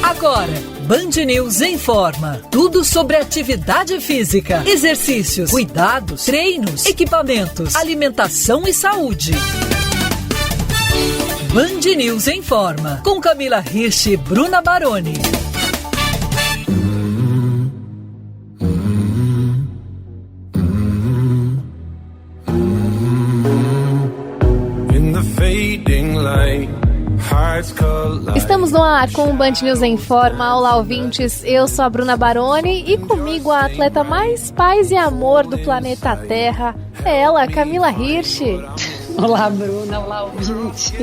Agora, Band News informa. Tudo sobre atividade física, exercícios, cuidados, treinos, equipamentos, alimentação e saúde. Band News informa. Com Camila Hirsch e Bruna Baroni. Estamos no ar com o Band News em Forma. Olá, ouvintes, eu sou a Bruna Baroni e comigo a atleta mais paz e amor do planeta Terra é ela, Camila Hirsch. Olá, Bruna, olá, ouvintes.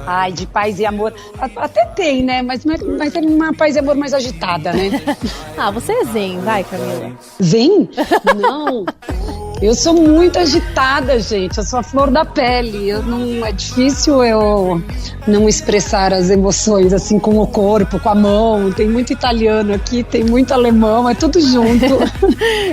Ai, de paz e amor, até tem, né, mas é uma paz e amor mais agitada, né? Você é zen, vai, Camila. Zen? Não. Eu sou muito agitada, gente. Eu sou a flor da pele. É difícil eu não expressar as emoções assim com o corpo, com a mão. Tem muito italiano aqui, tem muito alemão, é tudo junto.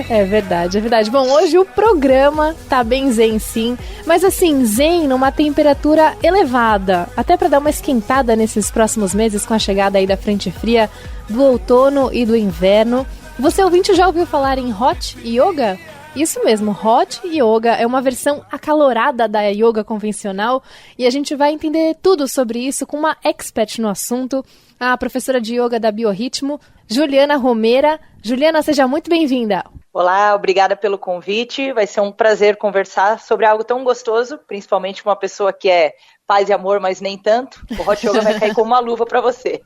É verdade, é verdade. Bom, hoje o programa tá bem zen, sim. Mas assim, zen numa temperatura elevada. Até para dar uma esquentada nesses próximos meses com a chegada aí da frente fria do outono e do inverno. Você, ouvinte, já ouviu falar em Hot Yoga? Isso mesmo, Hot Yoga é uma versão acalorada da yoga convencional e a gente vai entender tudo sobre isso com uma expert no assunto, a professora de yoga da Biorritmo, Juliana Romera. Juliana, seja muito bem-vinda. Olá, obrigada pelo convite. Vai ser um prazer conversar sobre algo tão gostoso, principalmente com uma pessoa que é paz e amor, mas nem tanto. O Hot Yoga vai cair como uma luva para você.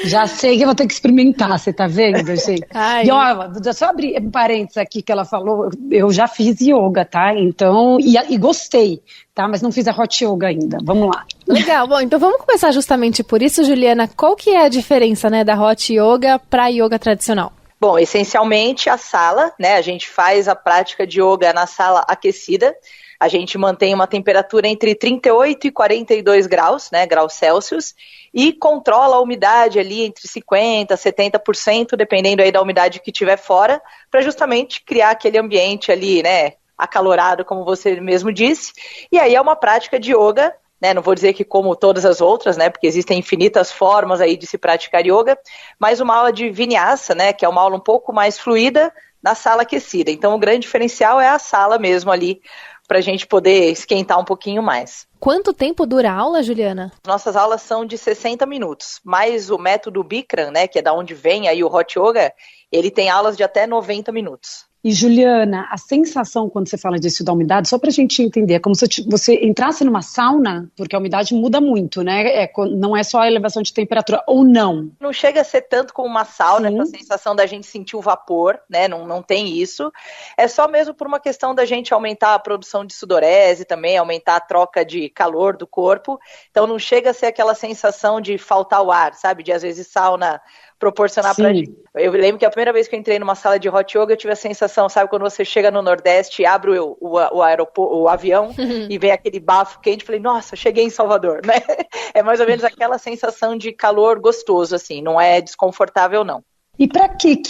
Já sei que eu vou ter que experimentar, você tá vendo, gente? E ó, só abrir um parênteses aqui que ela falou, eu já fiz yoga, tá? Então, e gostei, tá? Mas não fiz a Hot Yoga ainda. Vamos lá. Legal, bom, então vamos começar justamente por isso, Juliana. Qual que é a diferença, né, da Hot Yoga para yoga tradicional? Bom, essencialmente a sala, né? A gente faz a prática de yoga na sala aquecida. A gente mantém uma temperatura entre 38 e 42 graus, né, graus Celsius, e controla a umidade ali entre 50% e 70%, dependendo aí da umidade que tiver fora, para justamente criar aquele ambiente ali, né, acalorado, como você mesmo disse. E aí é uma prática de yoga, né, não vou dizer que como todas as outras, né, porque existem infinitas formas aí de se praticar yoga, mas uma aula de vinyasa, né, que é uma aula um pouco mais fluida na sala aquecida. Então o grande diferencial é a sala mesmo ali, para a gente poder esquentar um pouquinho mais. Quanto tempo dura a aula, Juliana? Nossas aulas são de 60 minutos, mas o método Bikram, né, que é da onde vem aí o Hot Yoga, ele tem aulas de até 90 minutos. E Juliana, a sensação quando você fala disso da umidade, só pra gente entender, é como se você entrasse numa sauna, porque a umidade muda muito, né? Não é só a elevação de temperatura, ou não? Não chega a ser tanto como uma sauna, essa sensação da gente sentir o vapor, né? Não tem isso. É só mesmo por uma questão da gente aumentar a produção de sudorese também, aumentar a troca de calor do corpo. Então não chega a ser aquela sensação de faltar o ar, sabe? De às vezes sauna proporcionar pra gente. Eu lembro que a primeira vez que eu entrei numa sala de Hot Yoga, eu tive a sensação, sabe, quando você chega no Nordeste e abre o avião e vem aquele bafo quente, falei, nossa, cheguei em Salvador, né? É mais ou menos aquela sensação de calor gostoso, assim, não é desconfortável, não. E para que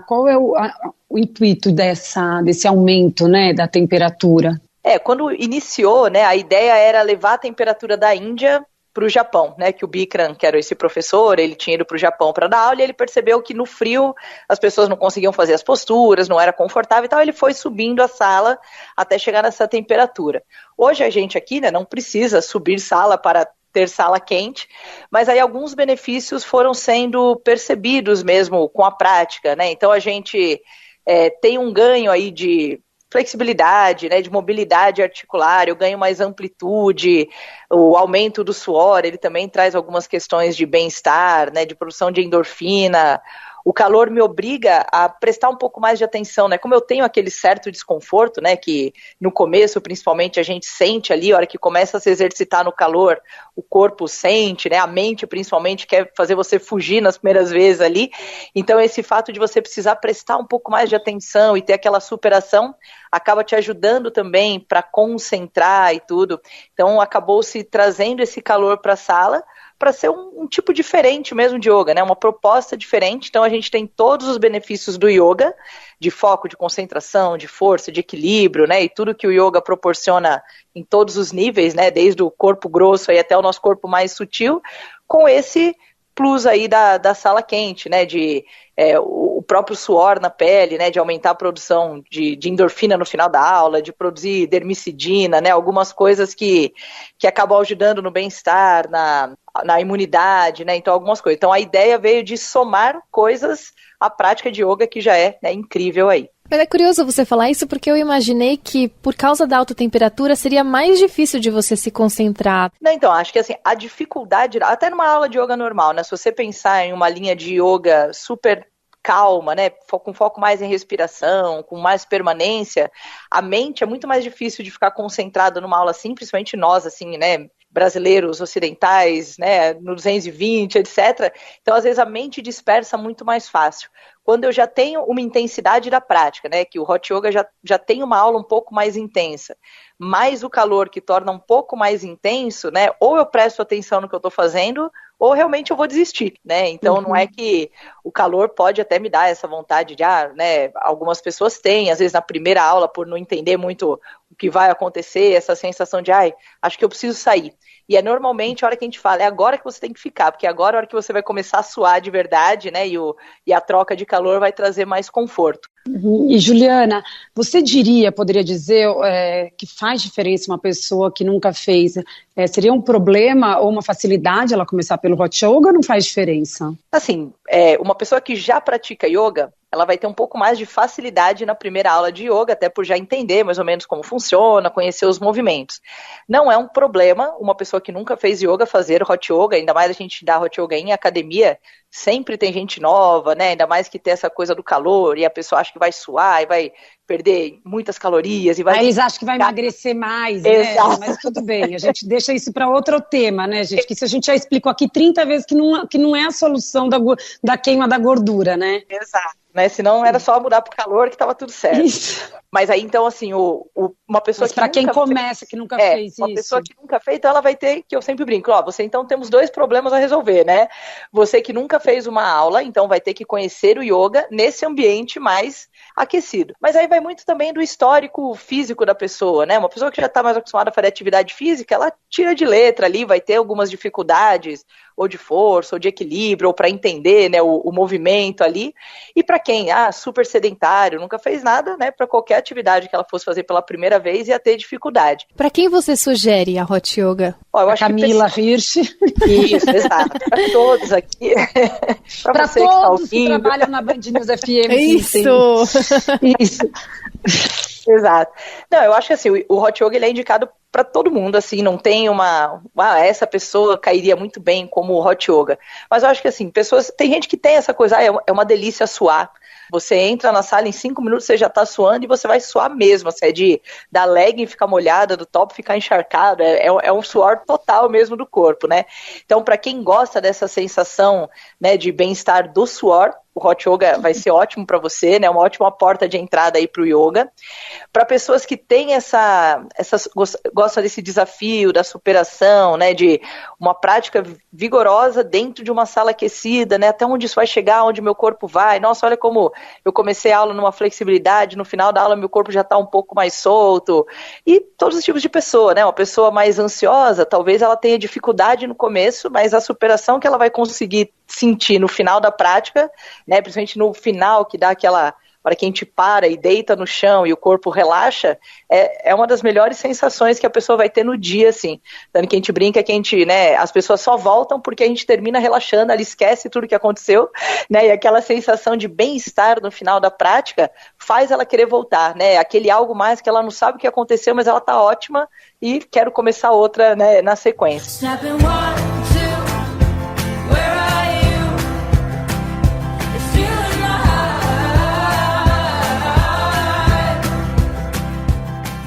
qual é o intuito desse aumento, né, da temperatura? Quando iniciou, né, a ideia era levar a temperatura da Índia para o Japão, né, que o Bikram, que era esse professor, ele tinha ido para o Japão para dar aula e ele percebeu que no frio as pessoas não conseguiam fazer as posturas, não era confortável e tal, ele foi subindo a sala até chegar nessa temperatura. Hoje a gente aqui, né, não precisa subir sala para ter sala quente, mas aí alguns benefícios foram sendo percebidos mesmo com a prática, né, então a gente tem um ganho aí de flexibilidade, né, de mobilidade articular, eu ganho mais amplitude, o aumento do suor, ele também traz algumas questões de bem-estar, né, de produção de endorfina. O calor me obriga a prestar um pouco mais de atenção, né? Como eu tenho aquele certo desconforto, né? Que no começo, principalmente, a gente sente ali, a hora que começa a se exercitar no calor, o corpo sente, né? A mente, principalmente, quer fazer você fugir nas primeiras vezes ali. Então, esse fato de você precisar prestar um pouco mais de atenção e ter aquela superação, acaba te ajudando também para concentrar e tudo. Então, acabou se trazendo esse calor para a sala, para ser um tipo diferente mesmo de yoga, né? Uma proposta diferente. Então a gente tem todos os benefícios do yoga, de foco, de concentração, de força, de equilíbrio, né? E tudo que o yoga proporciona em todos os níveis, né? Desde o corpo grosso aí até o nosso corpo mais sutil, com esse plus aí da sala quente, né? O próprio suor na pele, né? De aumentar a produção de endorfina no final da aula, de produzir dermicidina, né? Algumas coisas que acabam ajudando no bem-estar, na imunidade, né? Então, algumas coisas. Então, a ideia veio de somar coisas à prática de yoga, que já é, né, incrível aí. Mas é curioso você falar isso, porque eu imaginei que, por causa da alta temperatura, seria mais difícil de você se concentrar. Não, então, acho que assim, a dificuldade, até numa aula de yoga normal, né? Se você pensar em uma linha de yoga super calma, né, com foco mais em respiração, com mais permanência, a mente é muito mais difícil de ficar concentrada numa aula assim, principalmente nós, assim, né, brasileiros ocidentais, né, no 220, etc. Então, às vezes, a mente dispersa muito mais fácil. Quando eu já tenho uma intensidade da prática, né, que o Hot Yoga já tem uma aula um pouco mais intensa, mais o calor que torna um pouco mais intenso, né, ou eu presto atenção no que eu estou fazendo, ou realmente eu vou desistir, né, então não é que o calor pode até me dar essa vontade de, né, algumas pessoas têm, às vezes na primeira aula, por não entender muito o que vai acontecer, essa sensação de, acho que eu preciso sair. E é normalmente a hora que a gente fala, é agora que você tem que ficar, porque agora é a hora que você vai começar a suar de verdade, né, e a troca de calor vai trazer mais conforto. E Juliana, você poderia dizer que faz diferença uma pessoa que nunca fez? Seria um problema ou uma facilidade ela começar pelo Hot Yoga ou não faz diferença? Assim, uma pessoa que já pratica yoga, ela vai ter um pouco mais de facilidade na primeira aula de yoga, até por já entender mais ou menos como funciona, conhecer os movimentos. Não é um problema uma pessoa que nunca fez yoga fazer Hot Yoga, ainda mais a gente dá Hot Yoga em academia, sempre tem gente nova, né? Ainda mais que tem essa coisa do calor e a pessoa acha que vai suar e vai perder muitas calorias. E vai... Aí eles acham que vai emagrecer mais, né? Mas tudo bem, a gente deixa isso para outro tema, né, gente? Que isso a gente já explicou aqui 30 vezes que não é a solução da queima da gordura, né? Exato. Né? Senão era só mudar pro calor que estava tudo certo. Isso. Mas aí, então, assim, uma pessoa que para quem começa, que nunca fez isso. Uma pessoa que nunca fez, então ela vai ter, que eu sempre brinco, você então temos 2 problemas a resolver, né? Você que nunca fez uma aula, então vai ter que conhecer o yoga nesse ambiente mais aquecido. Mas aí vai muito também do histórico físico da pessoa, né? Uma pessoa que já está mais acostumada a fazer atividade física, ela tira de letra ali, vai ter algumas dificuldades, ou de força, ou de equilíbrio, ou para entender, né, o movimento ali. E para quem, super sedentário, nunca fez nada, né, para qualquer atividade que ela fosse fazer pela primeira vez, ia ter dificuldade. Para quem você sugere a Hot Yoga? Eu acho Camila Hirsch. Isso, exato. Para todos aqui. Para todos que trabalham na Band News FM. Isso! Isso. Exato. Não, eu acho que assim, o Hot Yoga ele é indicado para todo mundo, assim, não tem essa pessoa cairia muito bem como o Hot Yoga. Mas eu acho que assim, tem gente que tem essa coisa, é uma delícia suar. Você entra na sala, em 5 minutos você já tá suando e você vai suar mesmo, assim, da legging ficar molhada, do top ficar encharcado, é um suor total mesmo do corpo, né? Então, para quem gosta dessa sensação, né, de bem-estar do suor, o Hot Yoga vai ser ótimo para você, né? Uma ótima porta de entrada aí pro yoga. Para pessoas que têm gostam desse desafio, da superação, né? De uma prática vigorosa dentro de uma sala aquecida, né? Até onde isso vai chegar, onde meu corpo vai. Nossa, olha como eu comecei a aula numa flexibilidade, no final da aula meu corpo já está um pouco mais solto. E todos os tipos de pessoa, né? Uma pessoa mais ansiosa, talvez ela tenha dificuldade no começo, mas a superação que ela vai conseguir sentir no final da prática, né, principalmente no final, que dá aquela hora que a gente para e deita no chão e o corpo relaxa, é uma das melhores sensações que a pessoa vai ter no dia, assim. Tanto que a gente brinca que né, as pessoas só voltam porque a gente termina relaxando, ela esquece tudo que aconteceu, né, e aquela sensação de bem-estar no final da prática faz ela querer voltar, né, aquele algo mais que ela não sabe o que aconteceu, mas ela tá ótima e quero começar outra, né, na sequência.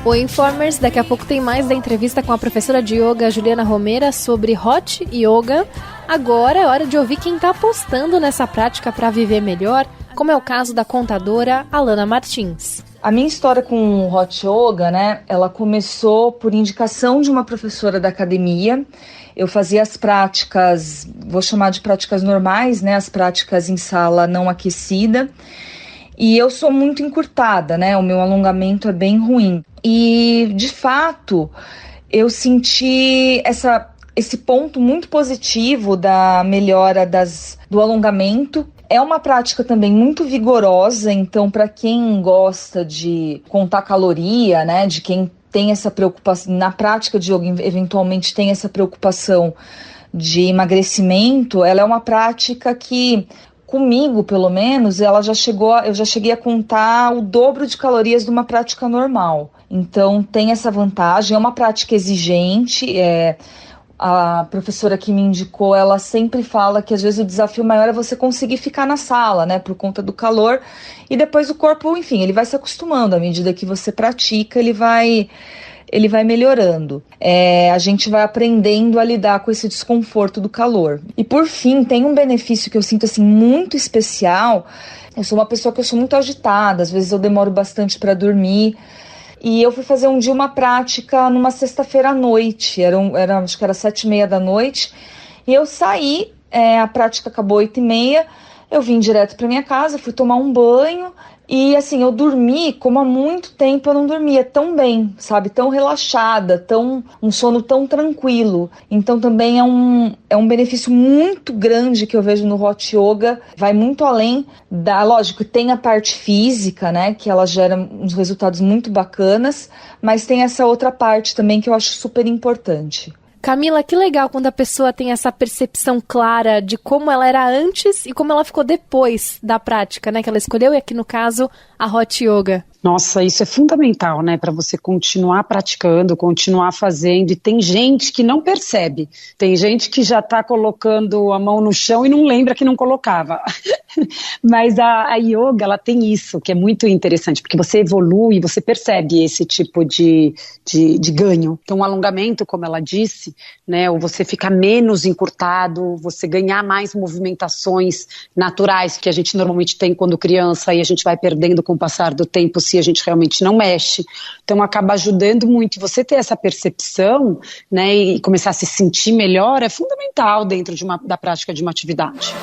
O Informers, daqui a pouco tem mais da entrevista com a professora de yoga Juliana Romera sobre Hot Yoga. Agora é hora de ouvir quem está apostando nessa prática para viver melhor, como é o caso da contadora Alana Martins. A minha história com o Hot Yoga, né, ela começou por indicação de uma professora da academia. Eu fazia as práticas, vou chamar de práticas normais, né, as práticas em sala não aquecida. E eu sou muito encurtada, né, o meu alongamento é bem ruim. E, de fato, eu senti esse ponto muito positivo da melhora do alongamento. É uma prática também muito vigorosa, então para quem gosta de contar caloria, né, de quem tem essa preocupação, na prática de yoga eventualmente tem essa preocupação de emagrecimento, ela é uma prática que, comigo pelo menos, eu já cheguei a contar o dobro de calorias de uma prática normal. Então tem essa vantagem, é uma prática exigente, a professora que me indicou, ela sempre fala que às vezes o desafio maior é você conseguir ficar na sala, né, por conta do calor, e depois o corpo, enfim, ele vai se acostumando, à medida que você pratica, ele vai melhorando. A gente vai aprendendo a lidar com esse desconforto do calor. E por fim, tem um benefício que eu sinto assim muito especial. Eu sou uma pessoa que eu sou muito agitada, às vezes eu demoro bastante para dormir. E eu fui fazer um dia uma prática numa sexta-feira à noite, acho que era 7h30 da noite, e eu saí, a prática acabou 8h30, eu vim direto para minha casa, fui tomar um banho, e assim, eu dormi como há muito tempo eu não dormia tão bem, sabe, tão relaxada, um sono tão tranquilo. Então também é um benefício muito grande que eu vejo no Hot Yoga, vai muito além lógico, tem a parte física, né, que ela gera uns resultados muito bacanas, mas tem essa outra parte também que eu acho super importante. Camila, que legal quando a pessoa tem essa percepção clara de como ela era antes e como ela ficou depois da prática, né, que ela escolheu, e aqui no caso, a Hot Yoga. Nossa, isso é fundamental, né, para você continuar praticando, continuar fazendo, e tem gente que não percebe, tem gente que já está colocando a mão no chão e não lembra que não colocava, mas a yoga, ela tem isso, que é muito interessante, porque você evolui, você percebe esse tipo de ganho. Então o alongamento, como ela disse, né, ou você ficar menos encurtado, você ganhar mais movimentações naturais que a gente normalmente tem quando criança, e a gente vai perdendo com o passar do tempo se a gente realmente não mexe. Então acaba ajudando muito. Você ter essa percepção, né, e começar a se sentir melhor é fundamental dentro da prática de uma atividade.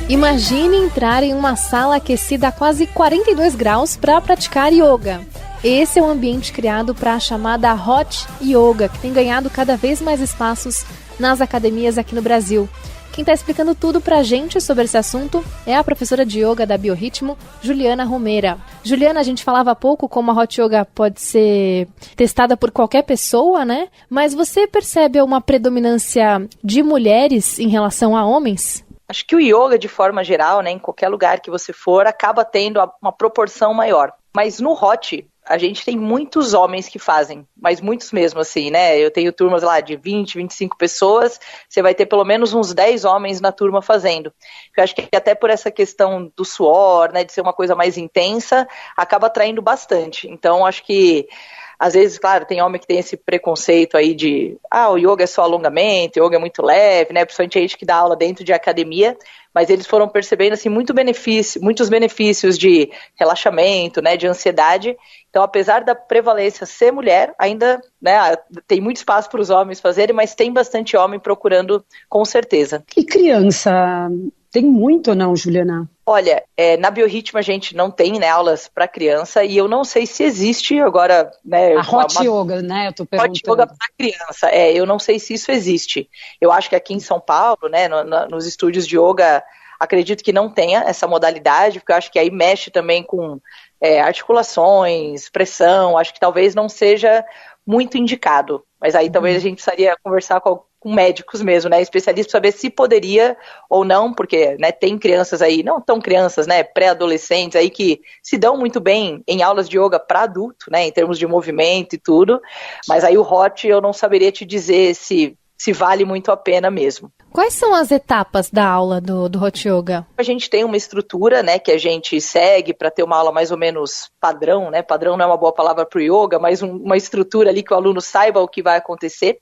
Imagine entrar em uma sala aquecida a quase 42 graus para praticar yoga. Esse é o ambiente criado para a chamada Hot Yoga, que tem ganhado cada vez mais espaços nas academias aqui no Brasil. Quem está explicando tudo para a gente sobre esse assunto é a professora de yoga da Biorritmo, Juliana Romera. Juliana, a gente falava há pouco como a Hot Yoga pode ser testada por qualquer pessoa, né? Mas você percebe uma predominância de mulheres em relação a homens? Acho que o yoga, de forma geral, né, em qualquer lugar que você for, acaba tendo uma proporção maior. Mas no Hot, a gente tem muitos homens que fazem, mas muitos mesmo, assim, né? Eu tenho turmas lá de 20, 25 pessoas, você vai ter pelo menos uns 10 homens na turma fazendo. Eu acho que até por essa questão do suor, né, de ser uma coisa mais intensa, acaba atraindo bastante. Então, acho que às vezes, claro, tem homem que tem esse preconceito aí de o yoga é só alongamento, o yoga é muito leve, né? Principalmente a gente que dá aula dentro de academia, mas eles foram percebendo assim, muitos benefícios de relaxamento, né, de ansiedade. Então, apesar da prevalência ser mulher, ainda, né, tem muito espaço para os homens fazerem, mas tem bastante homem procurando, com certeza. E criança, tem muito ou não, Juliana? Olha, na Biorritmo a gente não tem, né, aulas para criança, e eu não sei se existe agora, né, a Hot Yoga, né, eu tô perguntando. Hot Yoga para criança, eu não sei se isso existe. Eu acho que aqui em São Paulo, né, nos estúdios de yoga, acredito que não tenha essa modalidade, porque eu acho que aí mexe também com articulações, pressão, acho que talvez não seja muito indicado, mas aí talvez a gente precisaria conversar com médicos mesmo, né, especialistas, para saber se poderia ou não, porque, né, tem crianças aí, não tão crianças, né, pré-adolescentes aí que se dão muito bem em aulas de yoga para adulto, né, em termos de movimento e tudo, mas aí o Hot eu não saberia te dizer se vale muito a pena mesmo. Quais são as etapas da aula do Hot Yoga? A gente tem uma estrutura, né, que a gente segue para ter uma aula mais ou menos padrão, né? Padrão não é uma boa palavra para o yoga, mas uma estrutura ali que o aluno saiba o que vai acontecer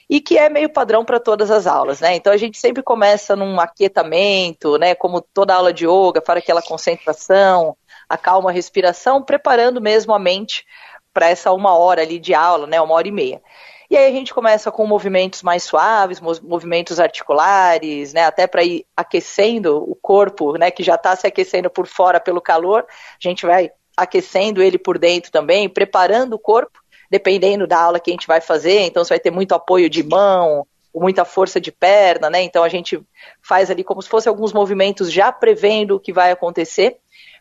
e que é meio padrão para todas as aulas, né? Então a gente sempre começa num aquietamento, né, como toda aula de yoga, para aquela concentração, acalma a respiração, preparando mesmo a mente para essa 1 hora ali de aula, né, 1h30. E aí a gente começa com movimentos mais suaves, movimentos articulares, né, até para ir aquecendo o corpo, né, que já está se aquecendo por fora pelo calor, a gente vai aquecendo ele por dentro também, preparando o corpo, dependendo da aula que a gente vai fazer, então você vai ter muito apoio de mão, muita força de perna, né, então a gente faz ali como se fosse alguns movimentos já prevendo o que vai acontecer.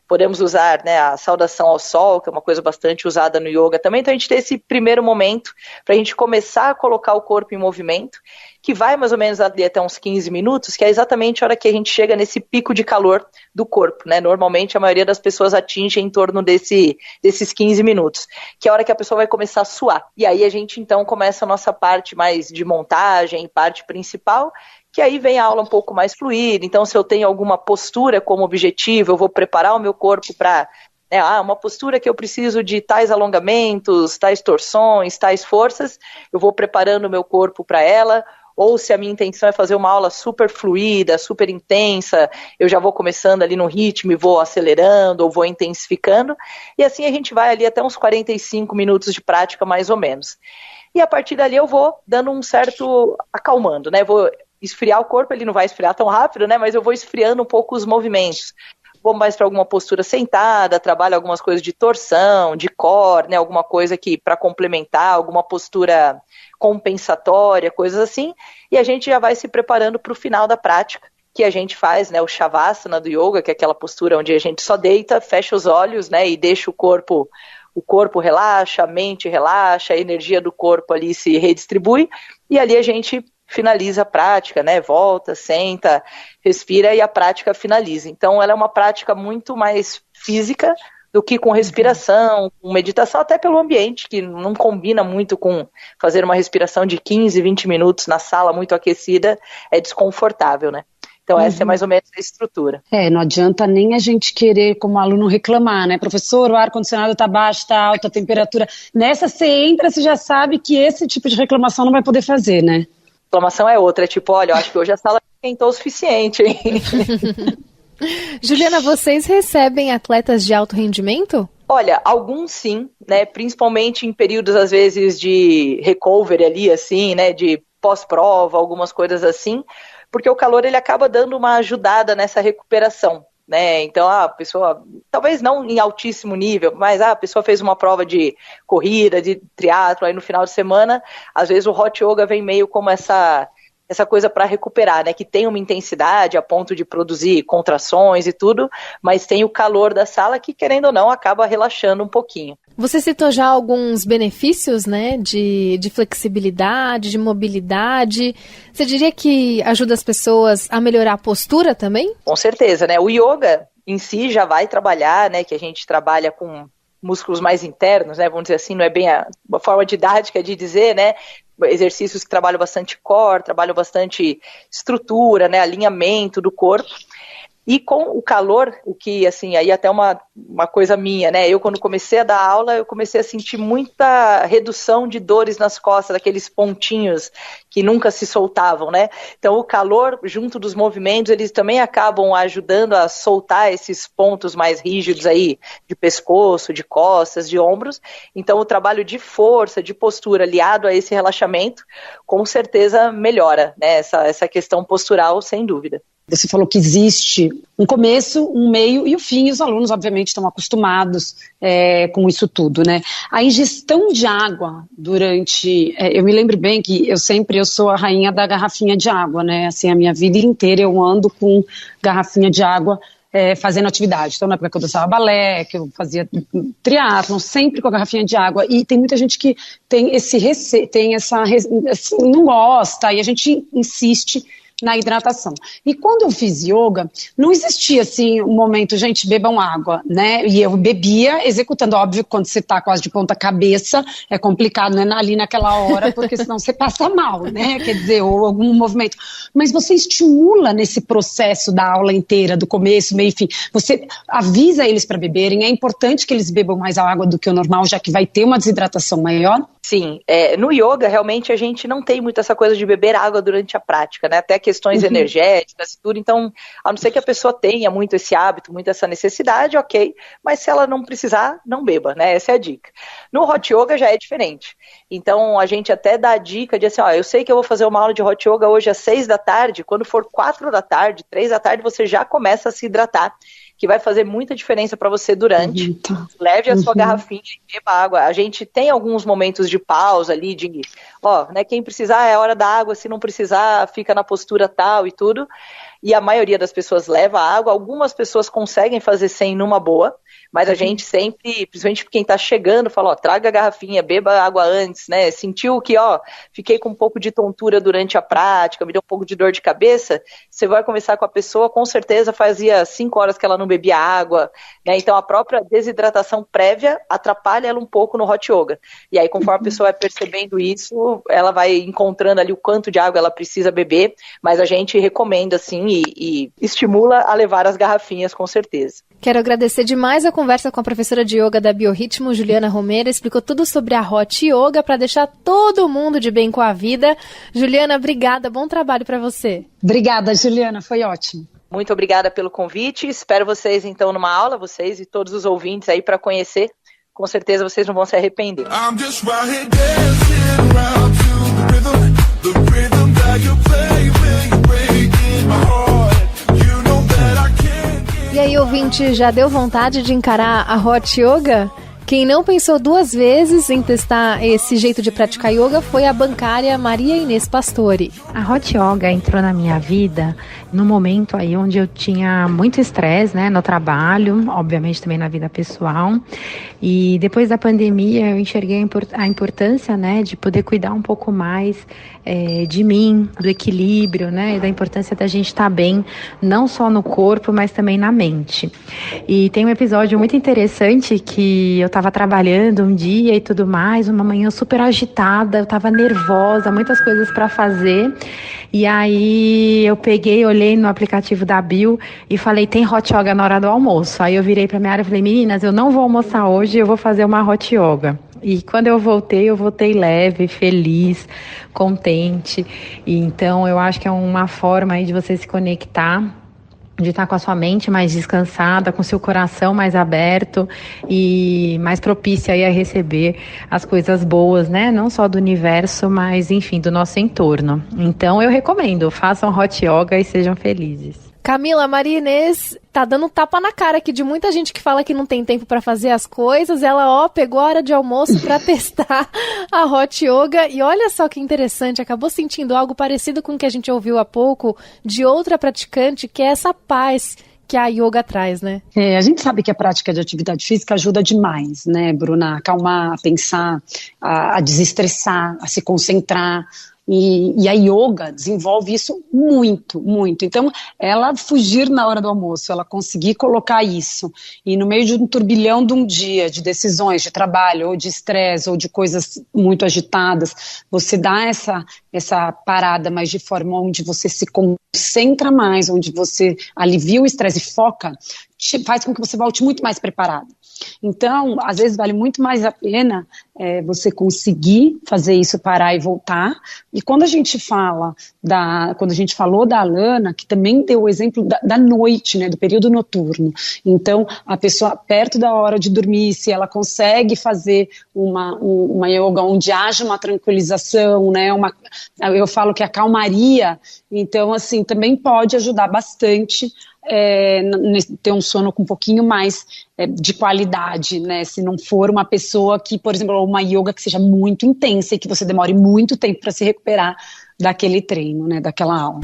Podemos usar, né, a saudação ao sol, que é uma coisa bastante usada no yoga também. Então a gente tem esse primeiro momento para a gente começar a colocar o corpo em movimento, que vai mais ou menos ali até uns 15 minutos, que é exatamente a hora que a gente chega nesse pico de calor do corpo, né? Normalmente a maioria das pessoas atinge em torno desses 15 minutos, que é a hora que a pessoa vai começar a suar. E aí a gente então começa a nossa parte mais de montagem, parte principal, que aí vem a aula um pouco mais fluida. Então, se eu tenho alguma postura como objetivo, eu vou preparar o meu corpo para uma postura que eu preciso de tais alongamentos, tais torções, tais forças, eu vou preparando o meu corpo para ela. Ou se a minha intenção é fazer uma aula super fluida, super intensa, eu já vou começando ali no ritmo e vou acelerando ou vou intensificando. E assim a gente vai ali até uns 45 minutos de prática, mais ou menos. E a partir dali eu vou dando um certo acalmando, né? Vou esfriar o corpo, ele não vai esfriar tão rápido, né? Mas eu vou esfriando um pouco os movimentos. Vou mais para alguma postura sentada, trabalho algumas coisas de torção, de core, né? Alguma coisa que para complementar, alguma postura compensatória, coisas assim. E a gente já vai se preparando para o final da prática, que a gente faz, né? O Shavasana do yoga, que é aquela postura onde a gente só deita, fecha os olhos, né? E deixa o corpo relaxa, a mente relaxa, a energia do corpo ali se redistribui. E ali a gente finaliza a prática, né? Volta, senta, respira e a prática finaliza. Então ela é uma prática muito mais física do que com respiração, com meditação, até pelo ambiente, que não combina muito com fazer uma respiração de 15, 20 minutos na sala muito aquecida, é desconfortável, né? Então essa é mais ou menos a estrutura. Não adianta nem a gente querer, como aluno, reclamar, né? Professor, o ar-condicionado está baixo, está alta a temperatura. Nessa você entra, você já sabe que esse tipo de reclamação não vai poder fazer, né? Reclamação é outra, é tipo, olha, eu acho que hoje a sala esquentou o suficiente, hein? Juliana, vocês recebem atletas de alto rendimento? Olha, alguns sim, né? Principalmente em períodos, às vezes, de recovery ali, assim, né? De pós-prova, algumas coisas assim, porque o calor ele acaba dando uma ajudada nessa recuperação, né? Então a pessoa, talvez não em altíssimo nível, mas a pessoa fez uma prova de corrida, de triatlo, aí no final de semana, às vezes o Hot Yoga vem meio como essa coisa para recuperar, né? Que tem uma intensidade a ponto de produzir contrações e tudo, mas tem o calor da sala que, querendo ou não, acaba relaxando um pouquinho. Você citou já alguns benefícios, né, de flexibilidade, de mobilidade. Você diria que ajuda as pessoas a melhorar a postura também? Com certeza, né? O yoga em si já vai trabalhar, né, que a gente trabalha com músculos mais internos, né, vamos dizer assim, não é bem uma forma didática de dizer, né, exercícios que trabalham bastante core, trabalham bastante estrutura, né, alinhamento do corpo. E com o calor, o que, assim, aí até uma coisa minha, né? Eu, quando comecei a dar aula, eu comecei a sentir muita redução de dores nas costas, daqueles pontinhos que nunca se soltavam, né? Então, o calor, junto dos movimentos, eles também acabam ajudando a soltar esses pontos mais rígidos aí, de pescoço, de costas, de ombros. Então, o trabalho de força, de postura, aliado a esse relaxamento, com certeza melhora, né? Essa questão postural, sem dúvida. Você falou que existe um começo, um meio e o fim, e os alunos, obviamente, estão acostumados com isso tudo, né? A ingestão de água durante... eu me lembro bem que eu sou a rainha da garrafinha de água, né? Assim, a minha vida inteira eu ando com garrafinha de água fazendo atividade. Então, na época que eu dançava balé, que eu fazia triatlon, sempre com a garrafinha de água. E tem muita gente que tem não gosta, e a gente insiste na hidratação. E quando eu fiz yoga, não existia assim um momento, gente, bebam água, né? E eu bebia executando, óbvio, quando você tá quase de ponta cabeça, é complicado, né? Ali naquela hora, porque senão você passa mal, né? Quer dizer, ou algum movimento. Mas você estimula nesse processo da aula inteira, do começo, meio e fim. Você avisa eles para beberem, é importante que eles bebam mais água do que o normal, já que vai ter uma desidratação maior? Sim, no yoga realmente a gente não tem muito essa coisa de beber água durante a prática, né? Até questões energéticas e tudo, então, a não ser que a pessoa tenha muito esse hábito, muito essa necessidade, ok, mas se ela não precisar, não beba, né? Essa é a dica. No hot yoga já é diferente, então a gente até dá a dica de assim, ó, eu sei que eu vou fazer uma aula de hot yoga hoje às 6 da tarde, quando for 4 da tarde, 3 da tarde, você já começa a se hidratar, que vai fazer muita diferença para você durante. Leve a sua garrafinha e beba água. A gente tem alguns momentos de pausa ali, de, né, quem precisar é a hora da água, se não precisar, fica na postura tal e tudo. E a maioria das pessoas leva água, algumas pessoas conseguem fazer sem numa boa, mas a gente sempre, principalmente quem tá chegando, fala, traga a garrafinha, beba água antes, né? Sentiu que, fiquei com um pouco de tontura durante a prática, me deu um pouco de dor de cabeça, você vai conversar com a pessoa, com certeza fazia 5 horas que ela não bebia água, né? Então a própria desidratação prévia atrapalha ela um pouco no hot yoga. E aí conforme a pessoa vai percebendo isso, ela vai encontrando ali o quanto de água ela precisa beber, mas a gente recomenda, assim, e estimula a levar as garrafinhas, com certeza. Quero agradecer demais a conversa com a professora de yoga da Biorritmo, Juliana Romero, explicou tudo sobre a Hot Yoga para deixar todo mundo de bem com a vida. Juliana, obrigada, bom trabalho para você. Obrigada, Juliana, foi ótimo. Muito obrigada pelo convite, espero vocês então numa aula, vocês e todos os ouvintes aí para conhecer, com certeza vocês não vão se arrepender. I'm just right here dancing around to the rhythm that you play when you break in my heart. E aí, ouvinte, já deu vontade de encarar a Hot Yoga? Quem não pensou 2 vezes em testar esse jeito de praticar yoga foi a bancária Maria Inês Pastore. A Hot Yoga entrou na minha vida no momento aí onde eu tinha muito estresse, né, no trabalho, obviamente também na vida pessoal. E depois da pandemia eu enxerguei a importância, né, de poder cuidar um pouco mais de mim, do equilíbrio, né, e da importância da gente estar bem, não só no corpo, mas também na mente. E tem um episódio muito interessante que eu estava trabalhando um dia e tudo mais, uma manhã super agitada, eu estava nervosa, muitas coisas para fazer. E aí eu peguei, olhei no aplicativo da Bio e falei, tem Hot Yoga na hora do almoço. Aí eu virei para minha área e falei, meninas, eu não vou almoçar hoje, eu vou fazer uma Hot Yoga. E quando eu voltei leve, feliz, contente. E então eu acho que é uma forma aí de você se conectar, de estar com a sua mente mais descansada, com seu coração mais aberto e mais propícia aí a receber as coisas boas, né? Não só do universo, mas enfim, do nosso entorno. Então eu recomendo, façam Hot Yoga e sejam felizes. Camila, Maria Inês tá dando tapa na cara aqui de muita gente que fala que não tem tempo para fazer as coisas. Ela, pegou a hora de almoço para testar a Hot Yoga. E olha só que interessante, acabou sentindo algo parecido com o que a gente ouviu há pouco de outra praticante, que é essa paz que a yoga traz, né? A gente sabe que a prática de atividade física ajuda demais, né, Bruna? A acalmar, a pensar, a desestressar, a se concentrar. E a yoga desenvolve isso muito, muito. Então, ela fugir na hora do almoço, ela conseguir colocar isso, e no meio de um turbilhão de um dia, de decisões, de trabalho, ou de estresse, ou de coisas muito agitadas, você dá essa parada, mas de forma onde você se concentra mais, onde você alivia o estresse e foca, faz com que você volte muito mais preparado. Então, às vezes vale muito mais a pena você conseguir fazer isso, parar e voltar. E quando a gente falou da Alana, que também deu o exemplo da noite, né, do período noturno. Então, a pessoa perto da hora de dormir, se ela consegue fazer uma yoga onde haja uma tranquilização, né, eu falo que a calmaria, então, assim, também pode ajudar bastante ter um sono com um pouquinho mais de qualidade, né? Se não for uma pessoa que, por exemplo, uma yoga que seja muito intensa e que você demore muito tempo para se recuperar daquele treino, né? Daquela aula.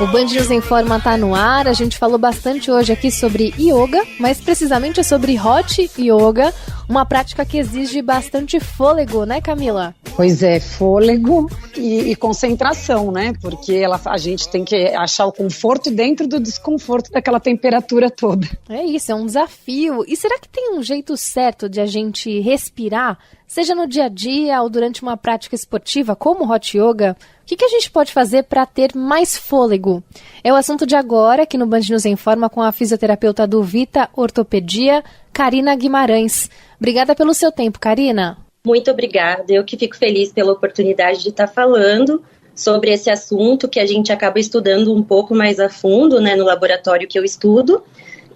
O Band News em Forma tá no ar, a gente falou bastante hoje aqui sobre yoga, mais precisamente sobre hot yoga, uma prática que exige bastante fôlego, né, Camila? Pois é, fôlego e concentração, né? Porque a gente tem que achar o conforto dentro do desconforto daquela temperatura toda. É isso, é um desafio. E será que tem um jeito certo de a gente respirar, seja no dia a dia ou durante uma prática esportiva, como o hot yoga? O que a gente pode fazer para ter mais fôlego? É o assunto de agora, aqui no Band News em Forma, com a fisioterapeuta do Vita Ortopedia, Karina Guimarães. Obrigada pelo seu tempo, Karina. Muito obrigada. Eu que fico feliz pela oportunidade de estar falando sobre esse assunto que a gente acaba estudando um pouco mais a fundo, né, no laboratório que eu estudo.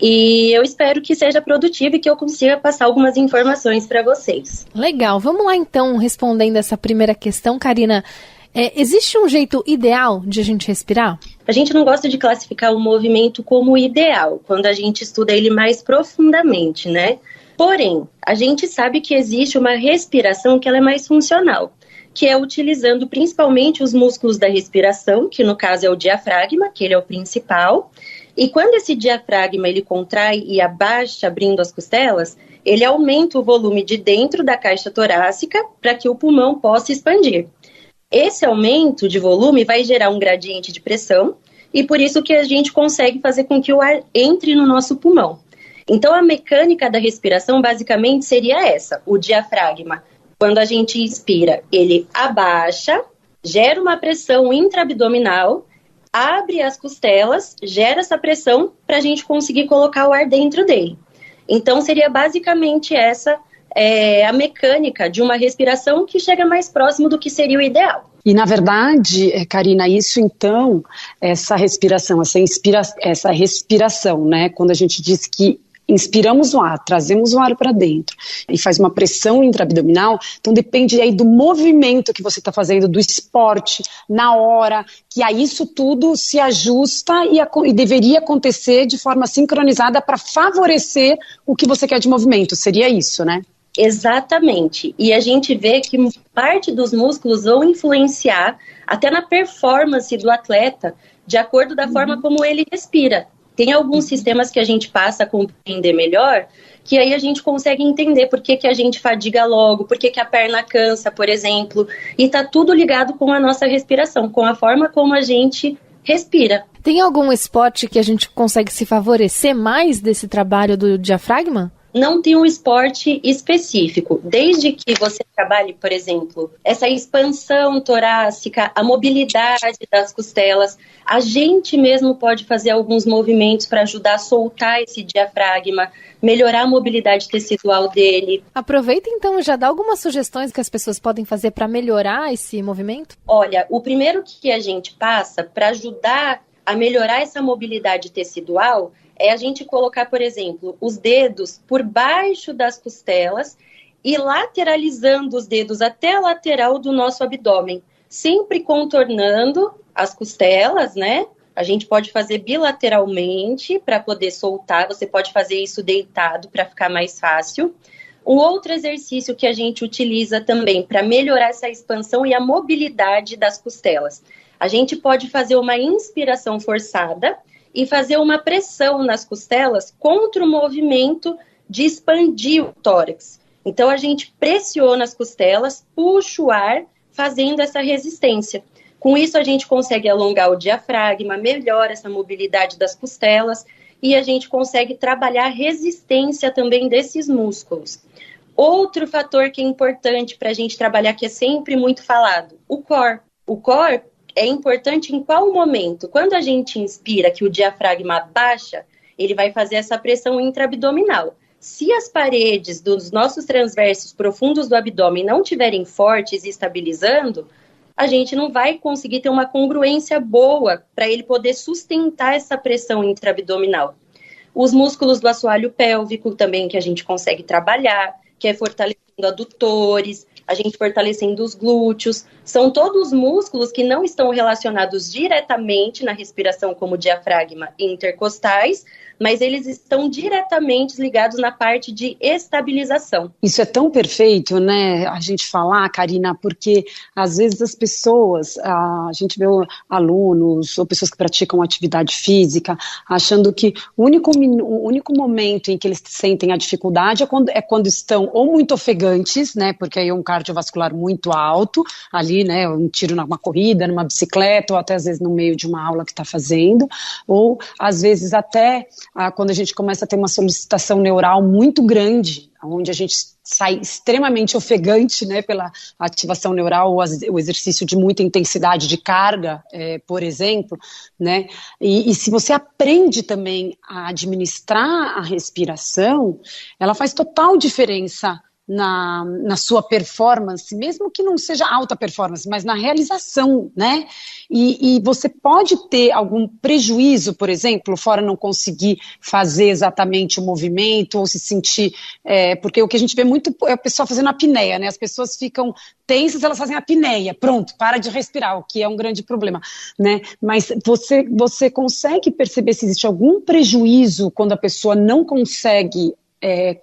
E eu espero que seja produtivo e que eu consiga passar algumas informações para vocês. Legal. Vamos lá, então, respondendo essa primeira questão, Karina. Existe um jeito ideal de a gente respirar? A gente não gosta de classificar o movimento como ideal, quando a gente estuda ele mais profundamente, né? Porém, a gente sabe que existe uma respiração que ela é mais funcional, que é utilizando principalmente os músculos da respiração, que no caso é o diafragma, que ele é o principal. E quando esse diafragma ele contrai e abaixa, abrindo as costelas, ele aumenta o volume de dentro da caixa torácica para que o pulmão possa expandir. Esse aumento de volume vai gerar um gradiente de pressão e por isso que a gente consegue fazer com que o ar entre no nosso pulmão. Então a mecânica da respiração basicamente seria essa, o diafragma. Quando a gente inspira, ele abaixa, gera uma pressão intraabdominal, abre as costelas, gera essa pressão para a gente conseguir colocar o ar dentro dele. Então seria basicamente essa a mecânica de uma respiração que chega mais próximo do que seria o ideal. E, na verdade, Karina, isso então, essa respiração, né, quando a gente diz que inspiramos o ar, trazemos o ar para dentro e faz uma pressão intraabdominal, então depende aí do movimento que você está fazendo, do esporte, na hora, que aí isso tudo se ajusta e deveria acontecer de forma sincronizada para favorecer o que você quer de movimento, seria isso, né? Exatamente, e a gente vê que parte dos músculos vão influenciar até na performance do atleta, de acordo da forma como ele respira. Tem alguns sistemas que a gente passa a compreender melhor, que aí a gente consegue entender por que a gente fadiga logo, por que a perna cansa, por exemplo, e tá tudo ligado com a nossa respiração, com a forma como a gente respira. Tem algum esporte que a gente consegue se favorecer mais desse trabalho do diafragma? Não tem um esporte específico, desde que você trabalhe, por exemplo, essa expansão torácica, a mobilidade das costelas, a gente mesmo pode fazer alguns movimentos para ajudar a soltar esse diafragma, melhorar a mobilidade tecidual dele. Aproveita então, já dá algumas sugestões que as pessoas podem fazer para melhorar esse movimento? Olha, o primeiro que a gente passa para ajudar a melhorar essa mobilidade tecidual é a gente colocar, por exemplo, os dedos por baixo das costelas e lateralizando os dedos até a lateral do nosso abdômen, sempre contornando as costelas, né? A gente pode fazer bilateralmente para poder soltar, você pode fazer isso deitado para ficar mais fácil. Um outro exercício que a gente utiliza também para melhorar essa expansão e a mobilidade das costelas. A gente pode fazer uma inspiração forçada e fazer uma pressão nas costelas contra o movimento de expandir o tórax. Então, a gente pressiona as costelas, puxa o ar, fazendo essa resistência. Com isso, a gente consegue alongar o diafragma, melhora essa mobilidade das costelas e a gente consegue trabalhar a resistência também desses músculos. Outro fator que é importante para a gente trabalhar, que é sempre muito falado, o core. O core é importante em qual momento? Quando a gente inspira, que o diafragma baixa, ele vai fazer essa pressão intraabdominal. Se as paredes dos nossos transversos profundos do abdômen não estiverem fortes e estabilizando, a gente não vai conseguir ter uma congruência boa para ele poder sustentar essa pressão intraabdominal. Os músculos do assoalho pélvico também que a gente consegue trabalhar, que é fortalecendo adutores, a gente fortalecendo os glúteos. São todos músculos que não estão relacionados diretamente na respiração, como diafragma e intercostais, mas eles estão diretamente ligados na parte de estabilização. Isso é tão perfeito, né, a gente falar, Karina, porque às vezes as pessoas, a gente vê alunos ou pessoas que praticam atividade física, achando que o único momento em que eles sentem a dificuldade é quando estão ou muito ofegantes, né, porque aí é um cardiovascular muito alto, ali, né, um tiro numa corrida, numa bicicleta, ou até às vezes no meio de uma aula que está fazendo, ou às vezes até quando a gente começa a ter uma solicitação neural muito grande, onde a gente sai extremamente ofegante, né, pela ativação neural, o exercício de muita intensidade de carga, por exemplo, né, e se você aprende também a administrar a respiração, ela faz total diferença na sua performance, mesmo que não seja alta performance, mas na realização, né? E você pode ter algum prejuízo, por exemplo, fora não conseguir fazer exatamente o movimento ou se sentir, porque o que a gente vê muito é o pessoal fazendo apneia, né? As pessoas ficam tensas, elas fazem apneia, pronto, para de respirar, o que é um grande problema, né? Mas você consegue perceber se existe algum prejuízo quando a pessoa não consegue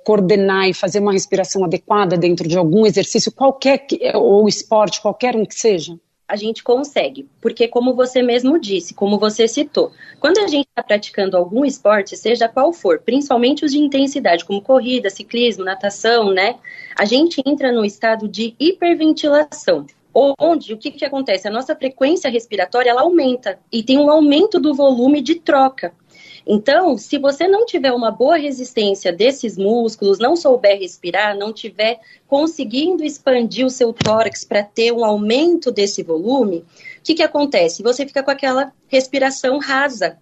coordenar e fazer uma respiração adequada dentro de algum exercício, qualquer, ou esporte, qualquer um que seja? A gente consegue, porque como você mesmo disse, como você citou, quando a gente está praticando algum esporte, seja qual for, principalmente os de intensidade, como corrida, ciclismo, natação, né, a gente entra no estado de hiperventilação, onde o que acontece? A nossa frequência respiratória, ela aumenta, e tem um aumento do volume de troca. Então, se você não tiver uma boa resistência desses músculos, não souber respirar, não tiver conseguindo expandir o seu tórax para ter um aumento desse volume, o que acontece? Você fica com aquela respiração rasa.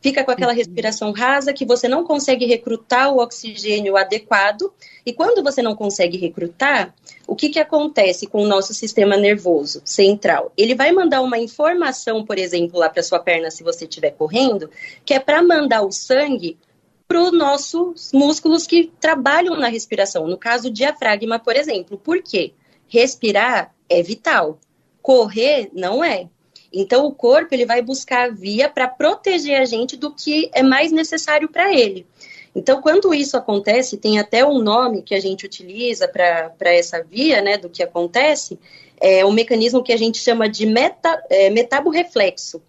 Fica com aquela respiração rasa que você não consegue recrutar o oxigênio adequado. E quando você não consegue recrutar, o que acontece com o nosso sistema nervoso central? Ele vai mandar uma informação, por exemplo, lá para sua perna, se você estiver correndo, que é para mandar o sangue para os nossos músculos que trabalham na respiração. No caso, o diafragma, por exemplo. Por quê? Respirar é vital. Correr não é. Então, o corpo ele vai buscar a via para proteger a gente do que é mais necessário para ele. Então, quando isso acontece, tem até um nome que a gente utiliza para essa via, né, do que acontece, é um mecanismo que a gente chama de metaborreflexo.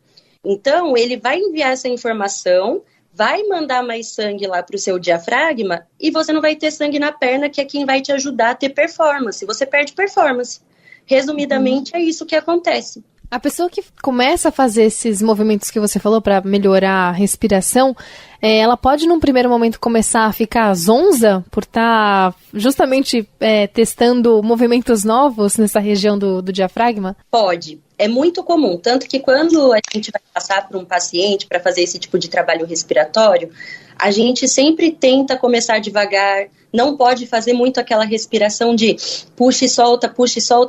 Então, ele vai enviar essa informação, vai mandar mais sangue lá para o seu diafragma e você não vai ter sangue na perna, que é quem vai te ajudar a ter performance. Você perde performance. Resumidamente, é isso que acontece. A pessoa que começa a fazer esses movimentos que você falou para melhorar a respiração, ela pode num primeiro momento começar a ficar zonza por estar justamente testando movimentos novos nessa região do diafragma? Pode. É muito comum, tanto que quando a gente vai passar para um paciente para fazer esse tipo de trabalho respiratório, a gente sempre tenta começar devagar, não pode fazer muito aquela respiração de puxa e solta,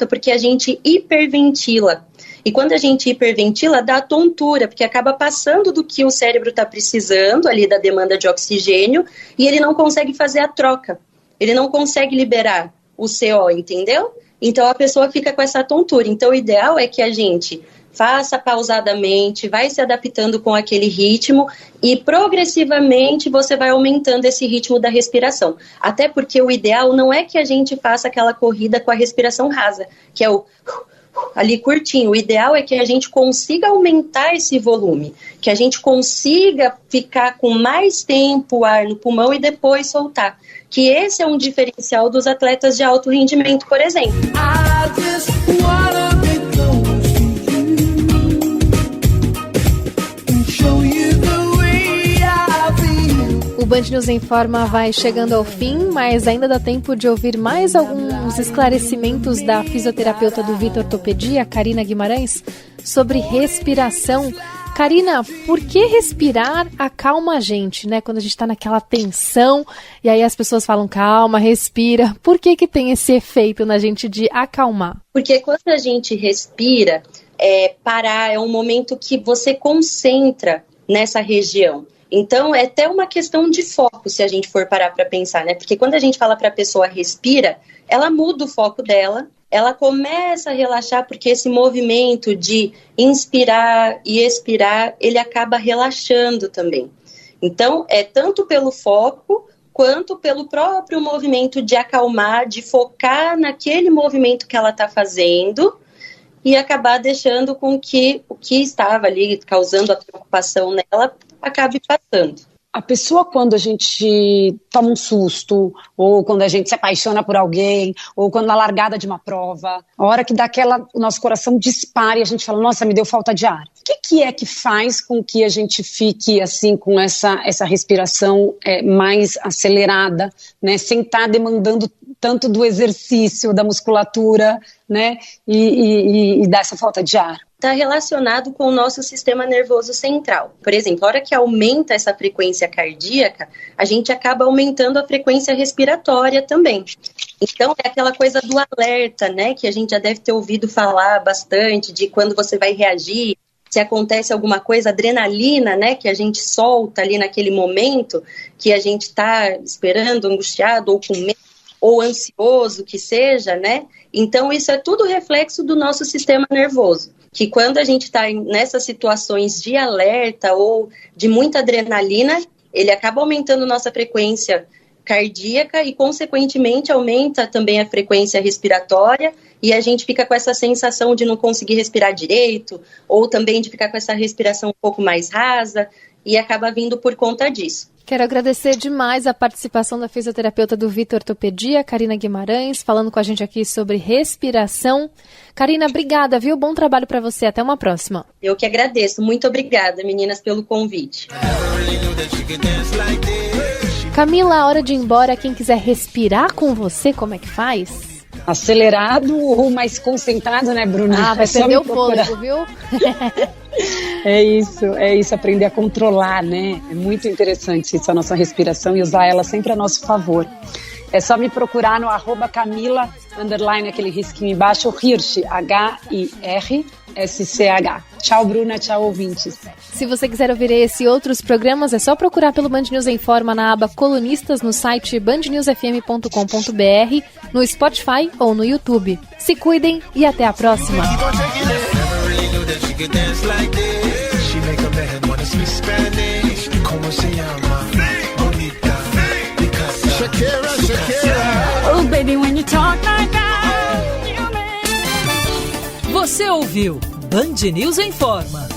porque a gente hiperventila. E quando a gente hiperventila, dá tontura, porque acaba passando do que o cérebro está precisando, ali da demanda de oxigênio, e ele não consegue fazer a troca. Ele não consegue liberar o CO, entendeu? Então a pessoa fica com essa tontura. Então o ideal é que a gente faça pausadamente, vai se adaptando com aquele ritmo e progressivamente você vai aumentando esse ritmo da respiração. Até porque o ideal não é que a gente faça aquela corrida com a respiração rasa, que é o ali curtinho. O ideal é que a gente consiga aumentar esse volume, que a gente consiga ficar com mais tempo o ar no pulmão e depois soltar. Que esse é um diferencial dos atletas de alto rendimento, por exemplo. O Band News Informa vai chegando ao fim, mas ainda dá tempo de ouvir mais alguns esclarecimentos da fisioterapeuta do Vitor Ortopedia, Karina Guimarães, sobre respiração. Karina, por que respirar acalma a gente, né? Quando a gente tá naquela tensão, e aí as pessoas falam, calma, respira. Por que tem esse efeito na gente de acalmar? Porque quando a gente respira, parar é um momento que você concentra nessa região. Então, é até uma questão de foco, se a gente for parar para pensar, né? Porque quando a gente fala para a pessoa respira, ela muda o foco dela, ela começa a relaxar, porque esse movimento de inspirar e expirar, ele acaba relaxando também. Então, é tanto pelo foco, quanto pelo próprio movimento de acalmar, de focar naquele movimento que ela está fazendo e acabar deixando com que o que estava ali causando a preocupação nela acabe passando. A pessoa, quando a gente toma um susto, ou quando a gente se apaixona por alguém, ou quando na largada de uma prova, a hora que dá o nosso coração dispara e a gente fala, nossa, me deu falta de ar. O que é que faz com que a gente fique assim, com essa respiração mais acelerada, né, sem estar demandando tanto do exercício, da musculatura, né, e dessa falta de ar? Está relacionado com o nosso sistema nervoso central. Por exemplo, a hora que aumenta essa frequência cardíaca, a gente acaba aumentando a frequência respiratória também. Então, é aquela coisa do alerta, né, que a gente já deve ter ouvido falar bastante, de quando você vai reagir, se acontece alguma coisa, adrenalina, né, que a gente solta ali naquele momento, que a gente está esperando, angustiado, ou com medo, ou ansioso, que seja, né? Então, isso é tudo reflexo do nosso sistema nervoso. Que quando a gente está nessas situações de alerta ou de muita adrenalina, ele acaba aumentando nossa frequência cardíaca e, consequentemente, aumenta também a frequência respiratória e a gente fica com essa sensação de não conseguir respirar direito ou também de ficar com essa respiração um pouco mais rasa e acaba vindo por conta disso. Quero agradecer demais a participação da fisioterapeuta do Vita Ortopedia, Karina Guimarães, falando com a gente aqui sobre respiração. Karina, obrigada, viu? Bom trabalho para você. Até uma próxima. Eu que agradeço. Muito obrigada, meninas, pelo convite. Camila, a hora de ir embora, quem quiser respirar com você, como é que faz? Acelerado ou mais concentrado, né, Bruna? Vai perder o fôlego, viu? É isso, aprender a controlar, né? É muito interessante isso, a nossa respiração, e usar ela sempre a nosso favor. É só me procurar no @Camila, aquele risquinho embaixo, Hirsch, HIRSCH. Tchau, Bruna, tchau, ouvintes. Se você quiser ouvir esse e outros programas, é só procurar pelo Band News Informa na aba Colunistas no site bandnewsfm.com.br, no Spotify ou no YouTube. Se cuidem e até a próxima. Oh, baby, when you talk like that, Você ouviu Band News Informa.